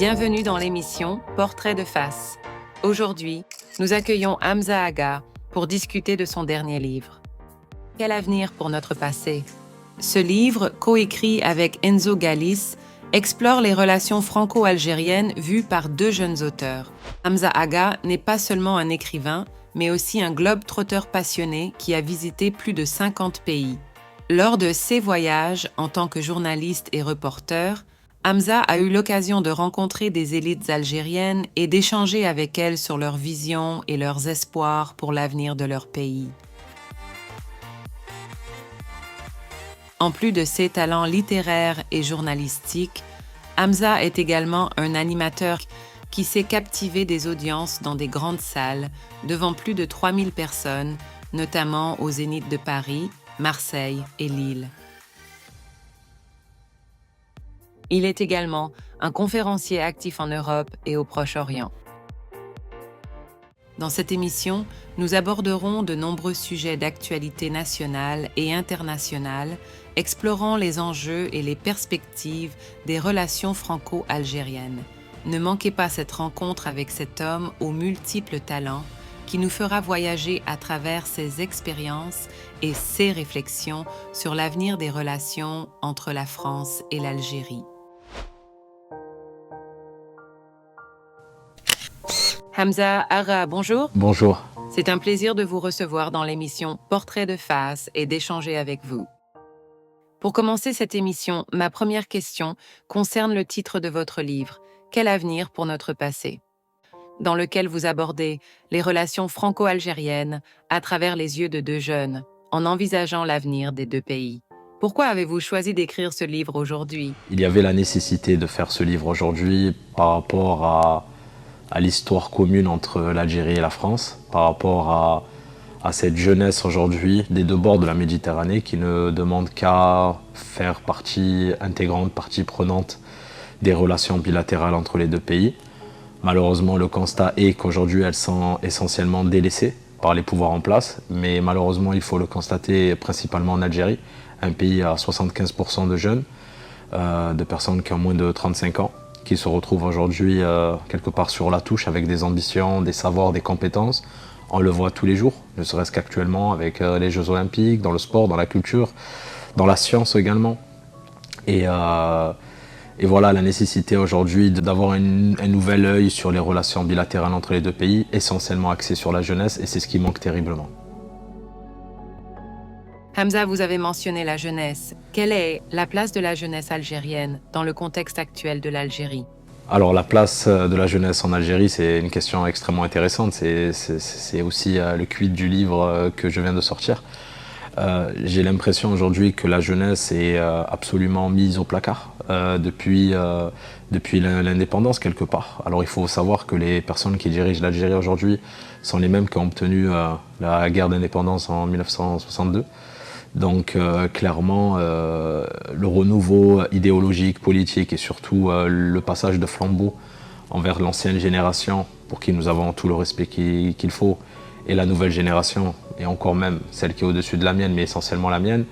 Bienvenue dans l'émission Portrait de face. Aujourd'hui, nous accueillons Hamza Agha pour discuter de son dernier livre. Quel avenir pour notre passé? Ce livre, coécrit avec Enzo Gallis, explore les relations franco-algériennes vues par deux jeunes auteurs. Hamza Agha n'est pas seulement un écrivain, mais aussi un globe-trotteur passionné qui a visité plus de 50 pays. Lors de ses voyages en tant que journaliste et reporter, Hamza a eu l'occasion de rencontrer des élites algériennes et d'échanger avec elles sur leurs visions et leurs espoirs pour l'avenir de leur pays. En plus de ses talents littéraires et journalistiques, Hamza est également un animateur qui sait captiver des audiences dans des grandes salles devant plus de 3000 personnes, notamment au Zénith de Paris, Marseille et Lille. Il est également un conférencier actif en Europe et au Proche-Orient. Dans cette émission, nous aborderons de nombreux sujets d'actualité nationale et internationale, explorant les enjeux et les perspectives des relations franco-algériennes. Ne manquez pas cette rencontre avec cet homme aux multiples talents qui nous fera voyager à travers ses expériences et ses réflexions sur l'avenir des relations entre la France et l'Algérie. Hamza Agha, bonjour. Bonjour. C'est un plaisir de vous recevoir dans l'émission Portrait de face et d'échanger avec vous. Pour commencer cette émission, ma première question concerne le titre de votre livre, Quel avenir pour notre passé?, dans lequel vous abordez les relations franco-algériennes à travers les yeux de deux jeunes, en envisageant l'avenir des deux pays. Pourquoi avez-vous choisi d'écrire ce livre aujourd'hui? Il y avait la nécessité de faire ce livre aujourd'hui par rapport à l'histoire commune entre l'Algérie et la France, par rapport à cette jeunesse aujourd'hui des deux bords de la Méditerranée qui ne demande qu'à faire partie intégrante, partie prenante des relations bilatérales entre les deux pays. Malheureusement, le constat est qu'aujourd'hui, elles sont essentiellement délaissées par les pouvoirs en place, mais malheureusement, il faut le constater principalement en Algérie, un pays à 75% de jeunes, de personnes qui ont moins de 35 ans, qui se retrouvent aujourd'hui quelque part sur la touche avec des ambitions, des savoirs, des compétences. On le voit tous les jours, ne serait-ce qu'actuellement avec les Jeux Olympiques, dans le sport, dans la culture, dans la science également. Et voilà la nécessité aujourd'hui d'avoir un nouvel œil sur les relations bilatérales entre les deux pays, essentiellement axé sur la jeunesse, et c'est ce qui manque terriblement. Hamza, vous avez mentionné la jeunesse. Quelle est la place de la jeunesse algérienne dans le contexte actuel de l'Algérie? Alors la place de la jeunesse en Algérie, c'est une question extrêmement intéressante. C'est aussi le quid du livre que je viens de sortir. J'ai l'impression aujourd'hui que la jeunesse est absolument mise au placard depuis l'indépendance quelque part. Alors il faut savoir que les personnes qui dirigent l'Algérie aujourd'hui sont les mêmes qui ont obtenu la guerre d'indépendance en 1962. Donc clairement, le renouveau idéologique, politique et surtout le passage de flambeau envers l'ancienne génération, pour qui nous avons tout le respect qu'il faut, et la nouvelle génération, et encore même celle qui est au-dessus de la mienne, mais essentiellement la mienne,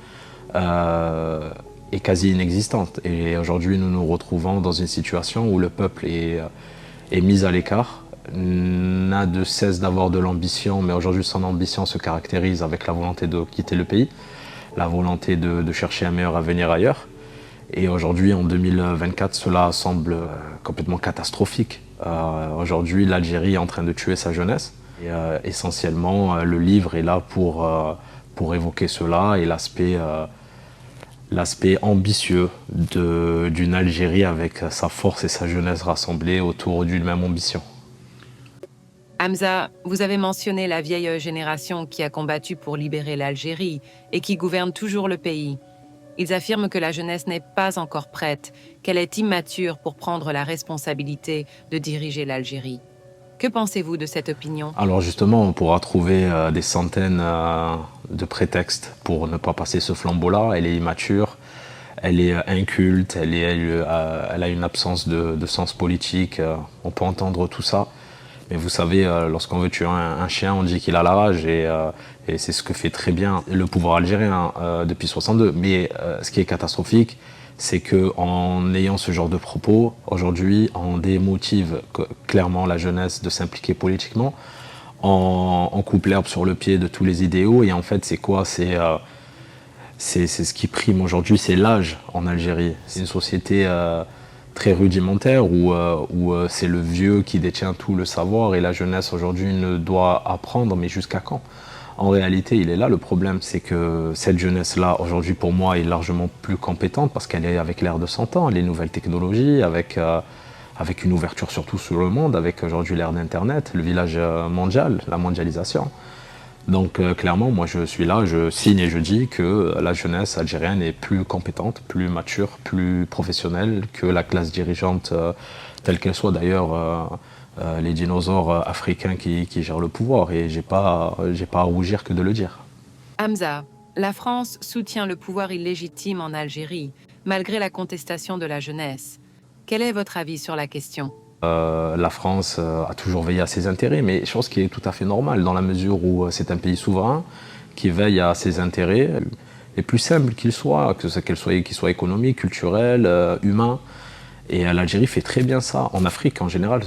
est quasi inexistante. Et aujourd'hui, nous nous retrouvons dans une situation où le peuple est mis à l'écart, n'a de cesse d'avoir de l'ambition, mais aujourd'hui son ambition se caractérise avec la volonté de quitter le pays, la volonté de chercher un meilleur avenir ailleurs. Et aujourd'hui, en 2024, cela semble complètement catastrophique. Aujourd'hui, l'Algérie est en train de tuer sa jeunesse. Et, essentiellement, le livre est là pour évoquer cela et l'aspect ambitieux d'une Algérie avec sa force et sa jeunesse rassemblées autour d'une même ambition. Hamza, vous avez mentionné la vieille génération qui a combattu pour libérer l'Algérie et qui gouverne toujours le pays. Ils affirment que la jeunesse n'est pas encore prête, qu'elle est immature pour prendre la responsabilité de diriger l'Algérie. Que pensez-vous de cette opinion? Alors justement, on pourra trouver des centaines de prétextes pour ne pas passer ce flambeau-là. Elle est immature, elle est inculte, elle a une absence de sens politique. On peut entendre tout ça. Mais vous savez, lorsqu'on veut tuer un chien, on dit qu'il a la rage, et c'est ce que fait très bien le pouvoir algérien depuis 62. Mais ce qui est catastrophique, c'est qu'en ayant ce genre de propos, aujourd'hui, on démotive clairement la jeunesse de s'impliquer politiquement, on coupe l'herbe sur le pied de tous les idéaux, et en fait, c'est quoi? C'est ce qui prime aujourd'hui, c'est l'âge en Algérie. C'est une société très rudimentaire où c'est le vieux qui détient tout le savoir et la jeunesse aujourd'hui ne doit apprendre, mais jusqu'à quand? En réalité, il est là le problème, c'est que cette jeunesse-là, aujourd'hui pour moi, est largement plus compétente parce qu'elle est avec l'ère de 100 ans, les nouvelles technologies, avec une ouverture surtout sur le monde, avec aujourd'hui l'ère d'Internet, le village mondial, la mondialisation. Donc clairement, moi je suis là, je signe et je dis que la jeunesse algérienne est plus compétente, plus mature, plus professionnelle que la classe dirigeante telle qu'elle soit. D'ailleurs, les dinosaures africains qui gèrent le pouvoir, et j'ai pas à rougir que de le dire. Hamza, la France soutient le pouvoir illégitime en Algérie, malgré la contestation de la jeunesse. Quel est votre avis sur la question? La France a toujours veillé à ses intérêts, mais chose qui est tout à fait normale dans la mesure où c'est un pays souverain qui veille à ses intérêts les plus simples qu'ils soient, qu'ils soient économiques, culturels, humains. Et l'Algérie fait très bien ça. En Afrique, en général,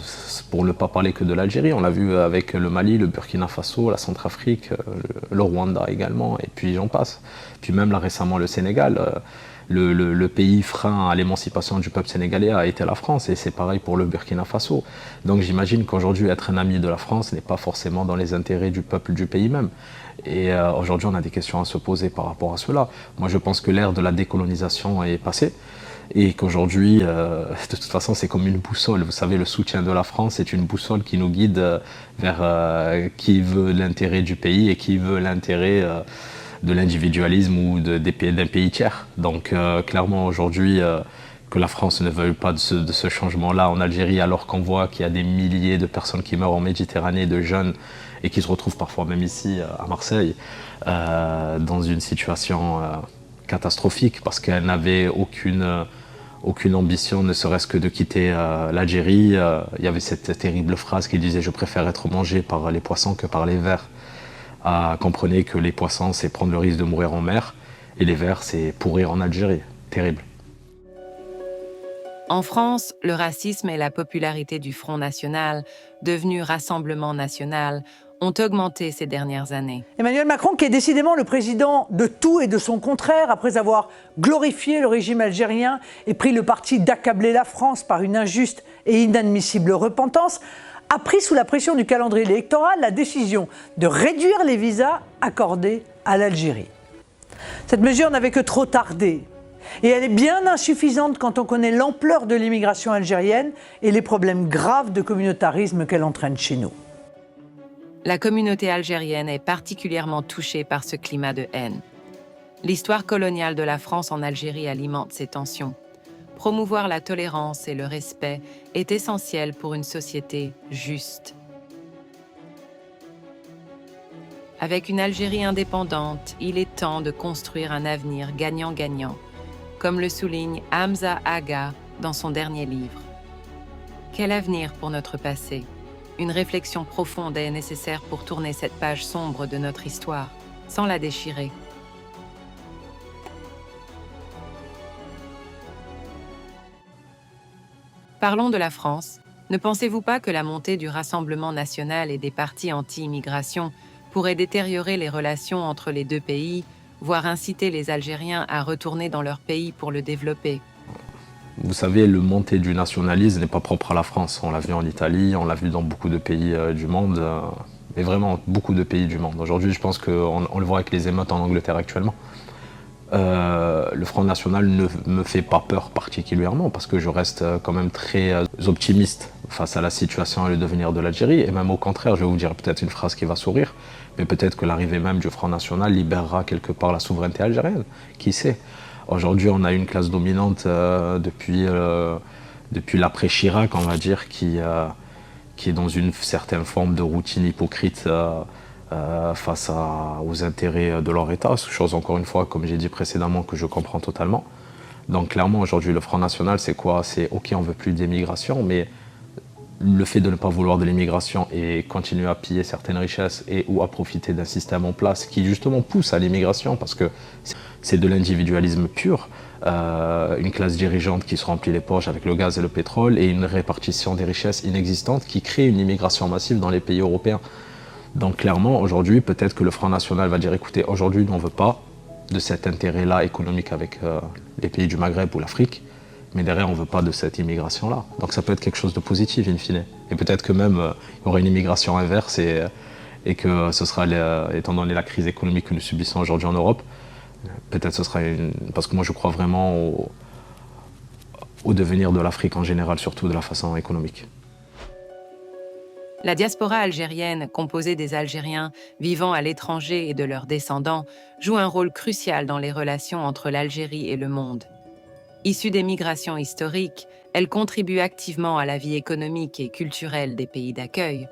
pour ne pas parler que de l'Algérie, on l'a vu avec le Mali, le Burkina Faso, la Centrafrique, le Rwanda également, et puis j'en passe. Puis même là récemment, le Sénégal. Le pays frein à l'émancipation du peuple sénégalais a été la France, et c'est pareil pour le Burkina Faso. Donc j'imagine qu'aujourd'hui, être un ami de la France n'est pas forcément dans les intérêts du peuple du pays même. Et aujourd'hui, on a des questions à se poser par rapport à cela. Moi, je pense que l'ère de la décolonisation est passée, et qu'aujourd'hui, de toute façon, c'est comme une boussole. Vous savez, le soutien de la France est une boussole qui nous guide vers qui veut l'intérêt du pays et qui veut l'intérêt de l'individualisme ou d'un pays tiers. Donc clairement aujourd'hui, que la France ne veuille pas de ce changement-là en Algérie, alors qu'on voit qu'il y a des milliers de personnes qui meurent en Méditerranée, de jeunes, et qui se retrouvent parfois même ici à Marseille, dans une situation catastrophique, parce qu'elles n'avaient aucune ambition, ne serait-ce que de quitter l'Algérie. Il y avait cette terrible phrase qui disait « Je préfère être mangé par les poissons que par les vers ». Comprenez que les poissons, c'est prendre le risque de mourir en mer, et les vers, c'est pourrir en Algérie. Terrible. En France, le racisme et la popularité du Front National, devenu Rassemblement National, ont augmenté ces dernières années. Emmanuel Macron, qui est décidément le président de tout et de son contraire, après avoir glorifié le régime algérien et pris le parti d'accabler la France par une injuste et inadmissible repentance, a pris sous la pression du calendrier électoral la décision de réduire les visas accordés à l'Algérie. Cette mesure n'avait que trop tardé, et elle est bien insuffisante quand on connaît l'ampleur de l'immigration algérienne et les problèmes graves de communautarisme qu'elle entraîne chez nous. La communauté algérienne est particulièrement touchée par ce climat de haine. L'histoire coloniale de la France en Algérie alimente ces tensions. Promouvoir la tolérance et le respect est essentiel pour une société juste. Avec une Algérie indépendante, il est temps de construire un avenir gagnant-gagnant, comme le souligne Hamza Aga dans son dernier livre. Quel avenir pour notre passé? Une réflexion profonde est nécessaire pour tourner cette page sombre de notre histoire, sans la déchirer. Parlons de la France. Ne pensez-vous pas que la montée du Rassemblement national et des partis anti-immigration pourrait détériorer les relations entre les deux pays, voire inciter les Algériens à retourner dans leur pays pour le développer? Vous savez, le montée du nationalisme n'est pas propre à la France. On l'a vu en Italie, on l'a vu dans beaucoup de pays du monde, mais vraiment beaucoup de pays du monde. Aujourd'hui, je pense qu'on le voit avec les émeutes en Angleterre actuellement. Le Front National ne me fait pas peur particulièrement parce que je reste quand même très optimiste face à la situation et le devenir de l'Algérie. Et même au contraire, je vais vous dire peut-être une phrase qui va sourire, mais peut-être que l'arrivée même du Front National libérera quelque part la souveraineté algérienne. Qui sait? Aujourd'hui, on a une classe dominante depuis l'après-Chirac, on va dire, qui est dans une certaine forme de routine hypocrite face aux intérêts de leur État, chose encore une fois, comme j'ai dit précédemment, que je comprends totalement. Donc clairement, aujourd'hui, le Front National, c'est quoi? C'est OK, on ne veut plus d'immigration, mais le fait de ne pas vouloir de l'immigration et continuer à piller certaines richesses et ou à profiter d'un système en place qui justement pousse à l'immigration parce que c'est de l'individualisme pur, une classe dirigeante qui se remplit les poches avec le gaz et le pétrole et une répartition des richesses inexistante qui crée une immigration massive dans les pays européens. Donc clairement, aujourd'hui, peut-être que le Front National va dire, écoutez, aujourd'hui, nous, on ne veut pas de cet intérêt-là économique avec les pays du Maghreb ou l'Afrique, mais derrière, on ne veut pas de cette immigration-là. Donc ça peut être quelque chose de positif, in fine. Et peut-être que même, il y aura une immigration inverse et que ce sera, étant donné la crise économique que nous subissons aujourd'hui en Europe, peut-être ce sera parce que moi je crois vraiment au devenir de l'Afrique en général, surtout de la façon économique. La diaspora algérienne, composée des Algériens vivant à l'étranger et de leurs descendants, joue un rôle crucial dans les relations entre l'Algérie et le monde. Issue des migrations historiques, elle contribue activement à la vie économique et culturelle des pays d'accueil.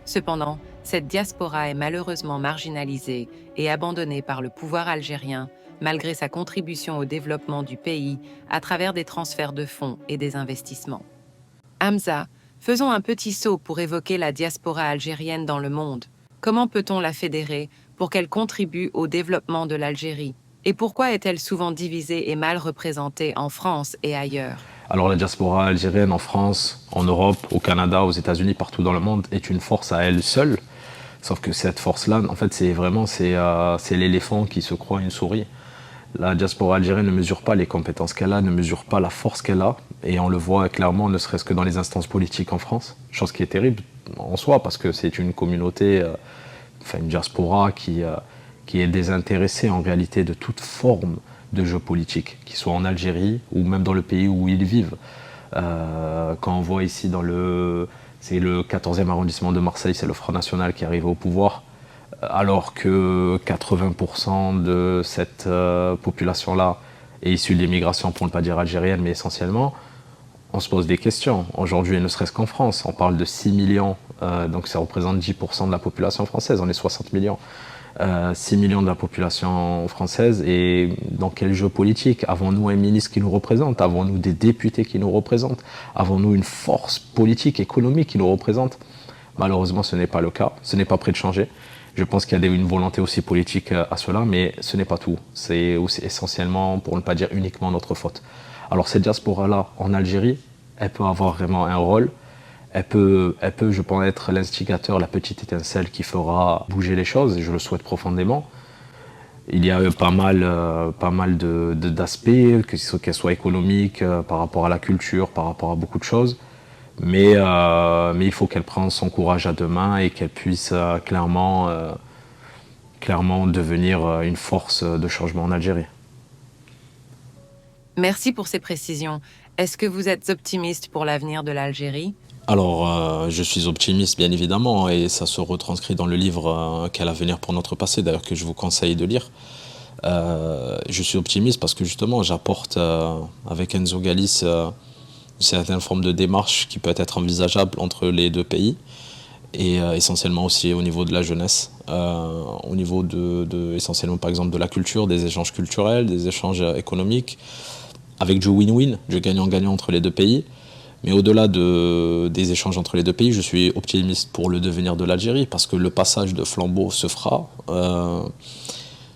Cependant, cette diaspora est malheureusement marginalisée et abandonnée par le pouvoir algérien, malgré sa contribution au développement du pays à travers des transferts de fonds et des investissements. Hamza, faisons un petit saut pour évoquer la diaspora algérienne dans le monde. Comment peut-on la fédérer pour qu'elle contribue au développement de l'Algérie? Et pourquoi est-elle souvent divisée et mal représentée en France et ailleurs? Alors la diaspora algérienne en France, en Europe, au Canada, aux États-Unis, partout dans le monde, est une force à elle seule. Sauf que cette force-là, en fait, c'est l'éléphant qui se croit une souris. La diaspora algérienne ne mesure pas les compétences qu'elle a, ne mesure pas la force qu'elle a. Et on le voit clairement, ne serait-ce que dans les instances politiques en France. Chose qui est terrible en soi, parce que c'est une communauté, une diaspora qui est désintéressée en réalité de toute forme de jeu politique, qu'ils soient en Algérie ou même dans le pays où ils vivent. Quand on voit ici c'est le 14e arrondissement de Marseille, c'est le Front National qui arrive au pouvoir, alors que 80% de cette population-là est issue de l'immigration, pour ne pas dire algérienne, mais essentiellement, on se pose des questions. Aujourd'hui, ne serait-ce qu'en France, on parle de 6 millions, donc ça représente 10% de la population française, on est 60 millions. 6 millions de la population française, et dans quel jeu politique? Avons-nous un ministre qui nous représente? Avons-nous des députés qui nous représentent? Avons-nous une force politique, économique qui nous représente? Malheureusement, ce n'est pas le cas, ce n'est pas prêt de changer. Je pense qu'il y a une volonté aussi politique à cela, mais ce n'est pas tout. C'est aussi essentiellement, pour ne pas dire uniquement, notre faute. Alors cette diaspora-là, en Algérie, elle peut avoir vraiment un rôle. Elle peut, je pense, être l'instigateur, la petite étincelle qui fera bouger les choses, et je le souhaite profondément. Il y a pas mal d'aspects, qu'elles soient économiques, par rapport à la culture, par rapport à beaucoup de choses. Mais il faut qu'elle prenne son courage à deux mains et qu'elle puisse clairement devenir une force de changement en Algérie. Merci pour ces précisions. Est-ce que vous êtes optimiste pour l'avenir de l'Algérie? Alors, je suis optimiste, bien évidemment, et ça se retranscrit dans le livre Quel avenir pour notre passé, d'ailleurs, que je vous conseille de lire. Je suis optimiste parce que, justement, j'apporte, avec Enzo Galis, une certaine forme de démarche qui peut être envisageable entre les deux pays, et essentiellement aussi au niveau de la jeunesse, au niveau essentiellement, par exemple, de la culture, des échanges culturels, des échanges économiques, avec du win-win, du gagnant-gagnant entre les deux pays. Mais au-delà des échanges entre les deux pays, je suis optimiste pour le devenir de l'Algérie, parce que le passage de flambeau se fera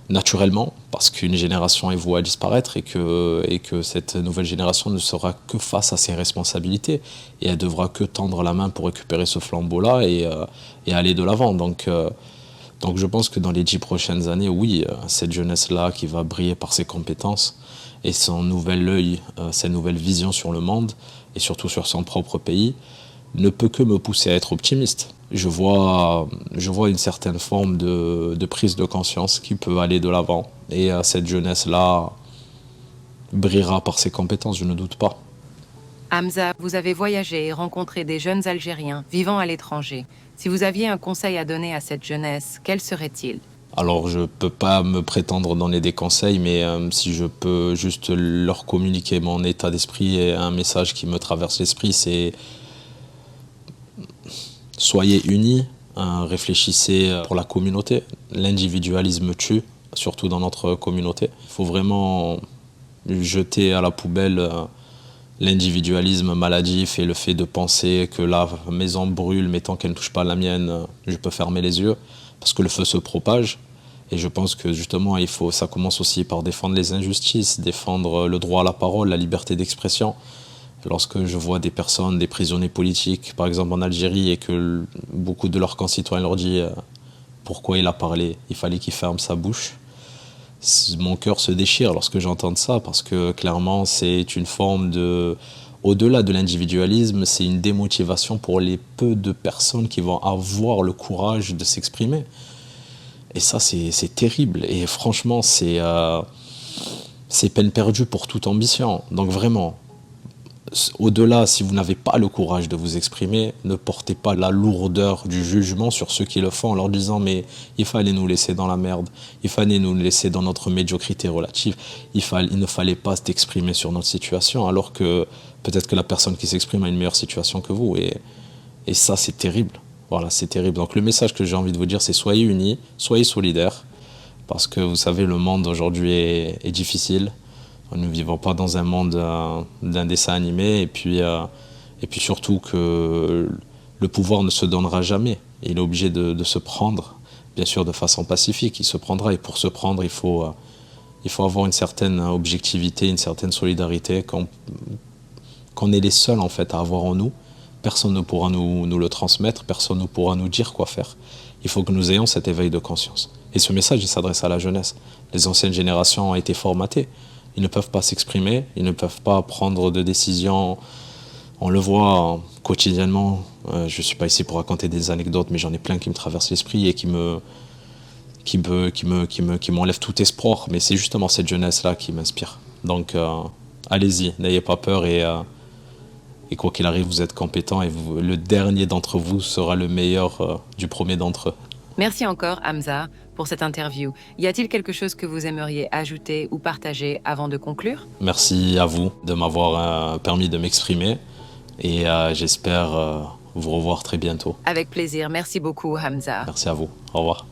naturellement, parce qu'une génération est vouée à disparaître, et que cette nouvelle génération ne sera que face à ses responsabilités, et elle devra que tendre la main pour récupérer ce flambeau-là et aller de l'avant. Donc je pense que dans les 10 prochaines années, oui, cette jeunesse-là qui va briller par ses compétences et son nouvel œil, sa nouvelle vision sur le monde, et surtout sur son propre pays, ne peut que me pousser à être optimiste. Je vois une certaine forme de prise de conscience qui peut aller de l'avant. Et cette jeunesse-là brillera par ses compétences, je ne doute pas. Hamza, vous avez voyagé et rencontré des jeunes Algériens vivant à l'étranger. Si vous aviez un conseil à donner à cette jeunesse, quel serait-il? Alors, je ne peux pas me prétendre donner des conseils, mais si je peux juste leur communiquer mon état d'esprit et un message qui me traverse l'esprit, c'est soyez unis, réfléchissez pour la communauté. L'individualisme tue, surtout dans notre communauté. Il faut vraiment jeter à la poubelle l'individualisme maladif et le fait de penser que la maison brûle, mais tant qu'elle ne touche pas la mienne, je peux fermer les yeux, parce que le feu se propage. Et je pense que justement, ça commence aussi par défendre les injustices, défendre le droit à la parole, la liberté d'expression. Lorsque je vois des personnes, des prisonniers politiques, par exemple en Algérie, et que beaucoup de leurs concitoyens leur disent pourquoi il a parlé, il fallait qu'il ferme sa bouche. Mon cœur se déchire lorsque j'entends ça, parce que clairement, c'est une forme de... Au-delà de l'individualisme, c'est une démotivation pour les peu de personnes qui vont avoir le courage de s'exprimer. Et ça, c'est terrible. Et franchement, c'est peine perdue pour toute ambition. Donc vraiment, au-delà, si vous n'avez pas le courage de vous exprimer, ne portez pas la lourdeur du jugement sur ceux qui le font en leur disant « mais il fallait nous laisser dans la merde, il fallait nous laisser dans notre médiocrité relative, il ne fallait pas s'exprimer sur notre situation alors que peut-être que la personne qui s'exprime a une meilleure situation que vous. » Et ça, c'est terrible. Voilà, c'est terrible. Donc le message que j'ai envie de vous dire, c'est soyez unis, soyez solidaires, parce que vous savez, le monde aujourd'hui est difficile. Nous ne vivons pas dans un monde d'un dessin animé, et puis surtout que le pouvoir ne se donnera jamais. Il est obligé de se prendre, bien sûr de façon pacifique, il se prendra, et pour se prendre, il faut avoir une certaine objectivité, une certaine solidarité qu'on est les seuls en fait à avoir en nous. Personne ne pourra nous le transmettre, personne ne pourra nous dire quoi faire. Il faut que nous ayons cet éveil de conscience. Et ce message, il s'adresse à la jeunesse. Les anciennes générations ont été formatées. Ils ne peuvent pas s'exprimer, ils ne peuvent pas prendre de décisions. On le voit quotidiennement. Je ne suis pas ici pour raconter des anecdotes, mais j'en ai plein qui me traversent l'esprit et qui m'enlèvent tout espoir. Mais c'est justement cette jeunesse-là qui m'inspire. Donc, allez-y, n'ayez pas peur et quoi qu'il arrive, vous êtes compétents et le dernier d'entre vous sera le meilleur du premier d'entre eux. Merci encore, Hamza, pour cette interview. Y a-t-il quelque chose que vous aimeriez ajouter ou partager avant de conclure? Merci à vous de m'avoir permis de m'exprimer et j'espère vous revoir très bientôt. Avec plaisir. Merci beaucoup, Hamza. Merci à vous. Au revoir.